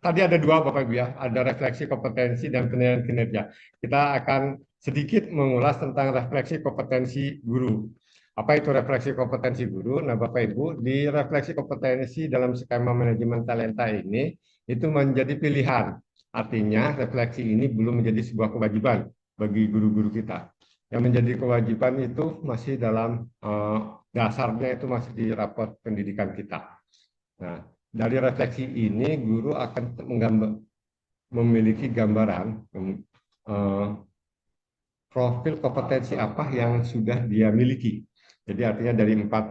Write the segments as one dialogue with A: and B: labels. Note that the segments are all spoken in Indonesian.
A: Tadi ada dua Bapak Ibu ya, ada refleksi kompetensi dan penilaian kinerja. Kita akan sedikit mengulas tentang refleksi kompetensi guru. Apa itu refleksi kompetensi guru? Nah, Bapak Ibu, di refleksi kompetensi dalam skema manajemen talenta ini itu menjadi pilihan. Artinya, refleksi ini belum menjadi sebuah kewajiban bagi guru-guru kita. Yang menjadi kewajiban itu masih dalam dasarnya itu masih di raport pendidikan kita. Nah, dari refleksi ini guru akan memiliki gambaran eh, profil kompetensi apa yang sudah dia miliki. Jadi artinya dari empat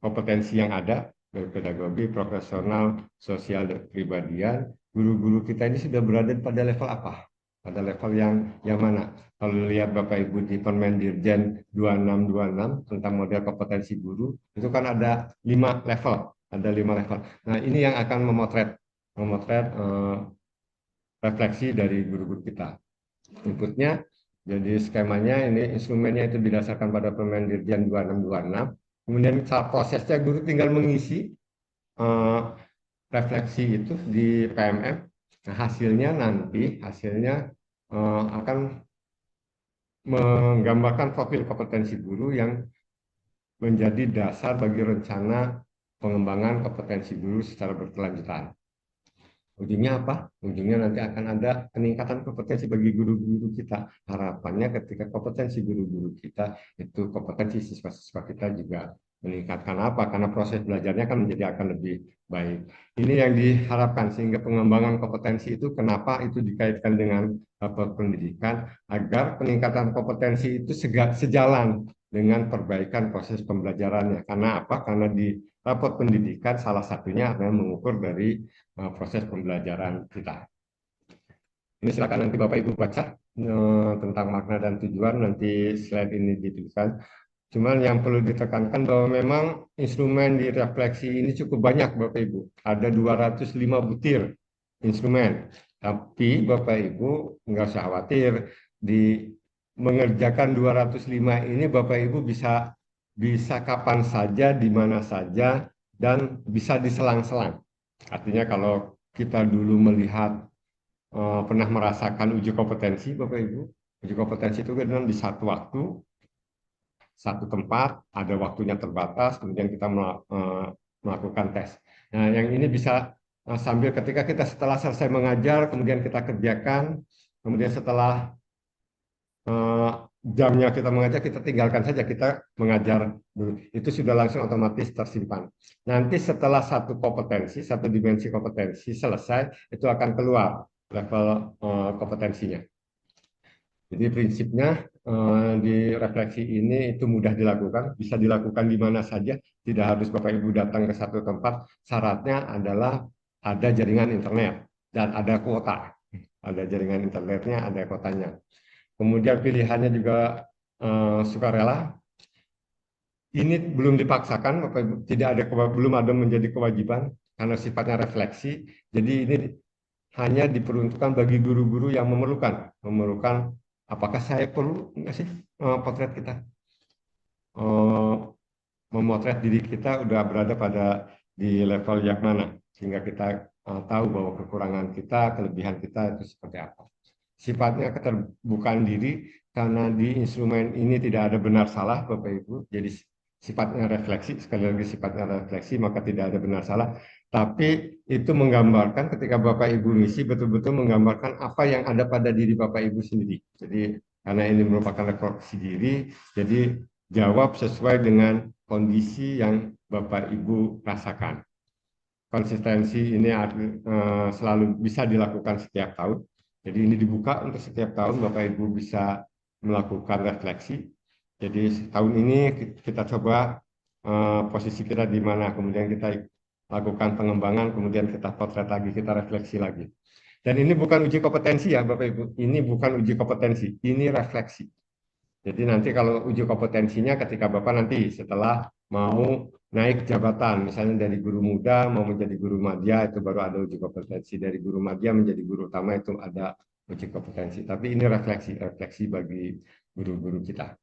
A: kompetensi yang ada, pedagogi, profesional, sosial, dan kepribadian, guru-guru kita ini sudah berada pada level apa? Pada level yang mana? Kalau lihat Bapak Ibu di Permen Dirjen 2626 tentang model kompetensi guru, itu kan ada 5 level. Ada 5 level. Nah, ini yang akan memotret refleksi dari guru-guru kita. Inputnya, jadi skemanya ini instrumennya itu didasarkan pada Permen Dirjen 2626. Kemudian saat prosesnya guru tinggal mengisi eh, refleksi itu di PMM. Nah, hasilnya akan menggambarkan profil kompetensi guru yang menjadi dasar bagi rencana pengembangan kompetensi guru secara berkelanjutan. Ujungnya apa? Ujungnya nanti akan ada peningkatan kompetensi bagi guru-guru kita. Harapannya ketika kompetensi guru-guru kita, itu kompetensi siswa-siswa kita juga meningkatkan apa? Karena proses belajarnya kan menjadi akan lebih baik. Ini yang diharapkan sehingga pengembangan kompetensi itu kenapa itu dikaitkan dengan pendidikan agar peningkatan kompetensi itu sejalan dengan perbaikan proses pembelajarannya. Karena apa? Karena di raport pendidikan salah satunya adalah mengukur dari proses pembelajaran kita. Ini silakan nanti Bapak Ibu baca tentang makna dan tujuan, nanti slide ini dituliskan. Cuman yang perlu ditekankan bahwa memang instrumen di refleksi ini cukup banyak Bapak Ibu. Ada 205 butir instrumen. Tapi Bapak Ibu nggak usah khawatir, di mengerjakan 205 ini Bapak Ibu bisa bisa kapan saja, di mana saja, dan bisa diselang-selang. Artinya kalau kita dulu melihat pernah merasakan uji kompetensi, Bapak Ibu, uji kompetensi itu kan di satu waktu, satu tempat, ada waktunya terbatas, kemudian kita melakukan tes. Nah, yang ini bisa sambil ketika kita setelah selesai mengajar, kemudian kita kerjakan, kemudian setelah jamnya kita mengajar, kita tinggalkan saja, kita mengajar dulu. Itu sudah langsung otomatis tersimpan. Nanti setelah satu kompetensi, satu dimensi kompetensi selesai, itu akan keluar level kompetensinya. Jadi prinsipnya di refleksi ini itu mudah dilakukan, bisa dilakukan di mana saja, tidak harus Bapak Ibu datang ke satu tempat. Syaratnya adalah ada jaringan internet dan ada kuota. Ada jaringan internetnya, ada kuotanya. Kemudian pilihannya juga sukarela. Ini belum dipaksakan, Bapak Ibu, belum ada menjadi kewajiban karena sifatnya refleksi. Jadi ini hanya diperuntukkan bagi guru-guru yang memerlukan apakah saya perlu nggak sih potret kita, memotret diri kita udah berada pada di level yang mana sehingga kita tahu bahwa kekurangan kita, kelebihan kita itu seperti apa. Sifatnya keterbukaan diri karena di instrumen ini tidak ada benar salah Bapak Ibu. Jadi sifatnya refleksi, sekali lagi sifatnya refleksi maka tidak ada benar salah. Tapi itu menggambarkan ketika Bapak Ibu misi betul-betul menggambarkan apa yang ada pada diri Bapak Ibu sendiri. Jadi karena ini merupakan refleksi diri, jadi jawab sesuai dengan kondisi yang Bapak Ibu rasakan. Konsistensi ini selalu bisa dilakukan setiap tahun. Jadi ini dibuka untuk setiap tahun Bapak Ibu bisa melakukan refleksi. Jadi tahun ini kita coba posisi kita di mana, kemudian kita lakukan pengembangan, kemudian kita potret lagi, kita refleksi lagi. Dan ini bukan uji kompetensi ya Bapak Ibu, ini bukan uji kompetensi, ini refleksi. Jadi nanti kalau uji kompetensinya ketika Bapak nanti setelah mau naik jabatan, misalnya dari guru muda mau menjadi guru madya, itu baru ada uji kompetensi. Dari guru madya menjadi guru utama itu ada uji kompetensi. Tapi ini refleksi bagi guru-guru kita.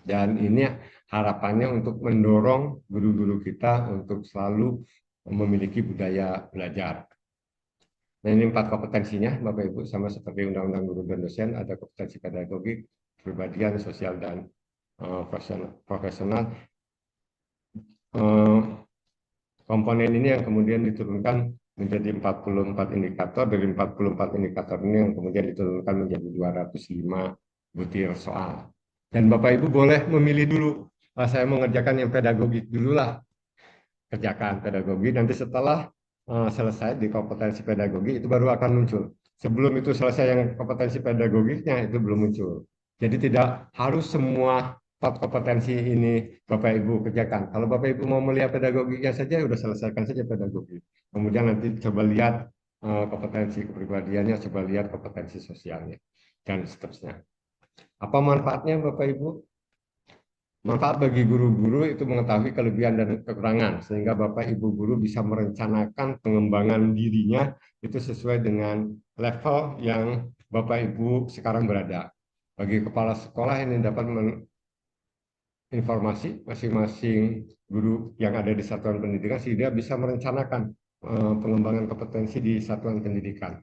A: Dan ini harapannya untuk mendorong guru-guru kita untuk selalu memiliki budaya belajar. Nah, ini 4 kompetensinya, Bapak Ibu, sama seperti Undang-Undang Guru dan Dosen, ada kompetensi pedagogik, kepribadian, sosial, dan profesional. Eh, Komponen ini yang kemudian diturunkan menjadi 44 indikator, dari 44 indikator ini yang kemudian diturunkan menjadi 205 butir soal. Dan Bapak Ibu boleh memilih dulu, saya mengerjakan yang pedagogik dulu lah, kerjakan pedagogi, nanti setelah selesai di kompetensi pedagogi itu baru akan muncul. Sebelum itu selesai yang kompetensi pedagogiknya itu belum muncul. Jadi tidak harus semua 4 kompetensi ini Bapak Ibu kerjakan. Kalau Bapak Ibu mau melihat pedagogiknya saja, sudah selesaikan saja pedagogi. Kemudian nanti coba lihat kompetensi kepribadiannya, coba lihat kompetensi sosialnya, dan seterusnya. Apa manfaatnya Bapak Ibu? Manfaat bagi guru-guru itu mengetahui kelebihan dan kekurangan, sehingga Bapak Ibu guru bisa merencanakan pengembangan dirinya itu sesuai dengan level yang Bapak Ibu sekarang berada. Bagi kepala sekolah ini dapat informasi masing-masing guru yang ada di satuan pendidikan sehingga bisa merencanakan pengembangan kompetensi di satuan pendidikan.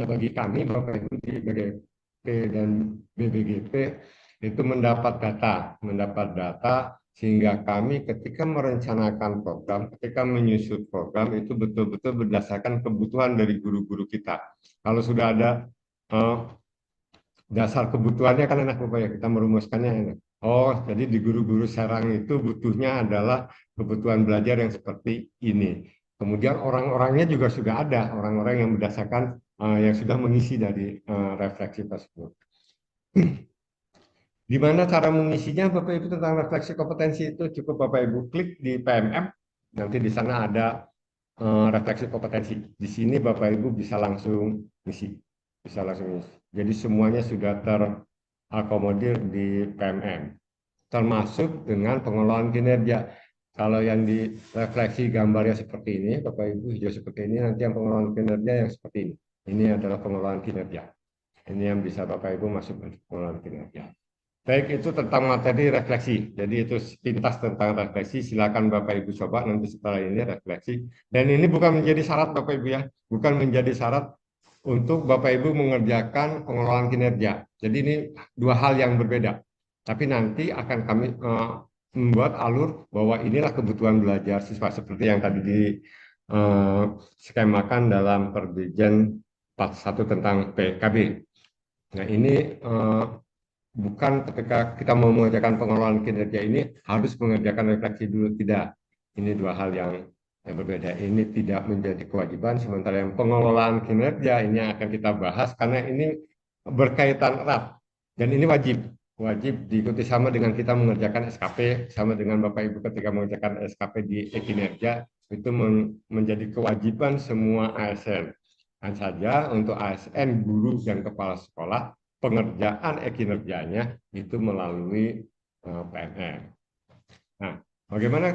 A: Nah, bagi kami Bapak Ibu di BGP dan BBGP itu mendapat data sehingga kami ketika merencanakan program, ketika menyusun program itu betul-betul berdasarkan kebutuhan dari guru-guru kita. Kalau sudah ada dasar kebutuhannya kan enak Bapak ya, kita merumuskannya enak. Oh, jadi di guru-guru Serang itu butuhnya adalah kebutuhan belajar yang seperti ini. Kemudian orang-orangnya juga sudah ada, orang-orang yang berdasarkan yang sudah mengisi dari refleksi tersebut. Di mana cara mengisinya Bapak Ibu tentang refleksi kompetensi itu cukup Bapak Ibu klik di PMM, nanti di sana ada refleksi kompetensi. Di sini Bapak Ibu bisa langsung isi, bisa langsung isi. Jadi semuanya sudah terakomodir di PMM, termasuk dengan pengelolaan kinerja. Kalau yang di refleksi gambarnya seperti ini, Bapak Ibu hijau seperti ini, nanti yang pengelolaan kinerja yang seperti ini. Ini adalah pengelolaan kinerja. Ini yang bisa Bapak Ibu masuk untuk pengelolaan kinerja. Baik, itu tentang materi refleksi. Jadi itu sepintas tentang refleksi. Silakan Bapak Ibu coba nanti setelah ini refleksi. Dan ini bukan menjadi syarat Bapak Ibu ya, bukan menjadi syarat untuk Bapak Ibu mengerjakan pengelolaan kinerja. Jadi ini dua hal yang berbeda. Tapi nanti akan kami membuat alur bahwa inilah kebutuhan belajar siswa seperti yang tadi di skemakan dalam Perdijen 41 tentang PKB. Nah ini bukan ketika kita mau mengerjakan pengelolaan kinerja ini harus mengerjakan refleksi dulu, tidak. Ini dua hal yang berbeda. Ini tidak menjadi kewajiban, sementara yang pengelolaan kinerja ini akan kita bahas karena ini berkaitan erat dan ini wajib diikuti sama dengan kita mengerjakan SKP, sama dengan Bapak Ibu ketika mengerjakan SKP di kinerja itu menjadi kewajiban semua ASN. Dan saja untuk ASN, guru dan kepala sekolah pengerjaan kinerjanya itu melalui PNM. Nah, bagaimana